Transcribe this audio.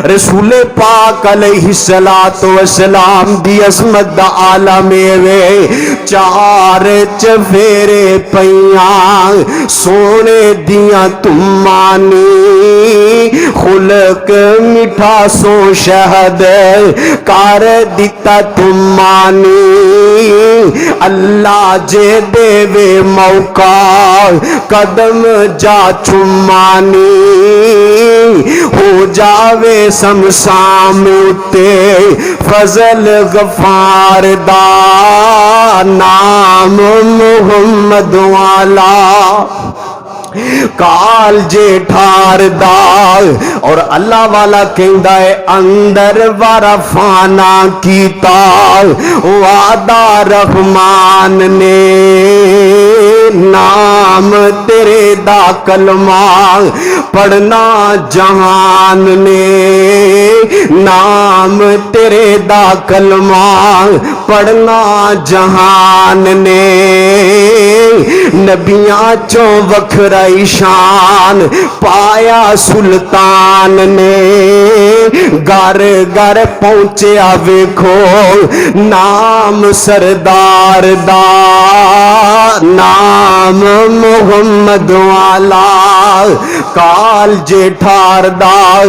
رسول پاک علیہ الصلوۃ والسلام دی عظمت دا عالم وے چار چفیرے پیاں سونے دیاں تمانی خلق میٹھا سو شہد کار دیتا تمانی اللہ جے دے وے موقع قدم جا چمانی ہو جاوے سمسام اتے فضل غفار دا نام محمد والا کال جے ٹھار دا اور اللہ والا کہندا ہے اندر وارا فانا کیتا وعدہ رحمان نے نام تیرے دا کلمہ پڑھنا جہان نے نام تیرے دا کلمہ پڑھنا جہان نے نبیاں چوں وکھرائی شان پایا سلطان نے گھر گھر پہنچیا ویکھو نام سردار دا نام محمد والا کال جے ٹھار دا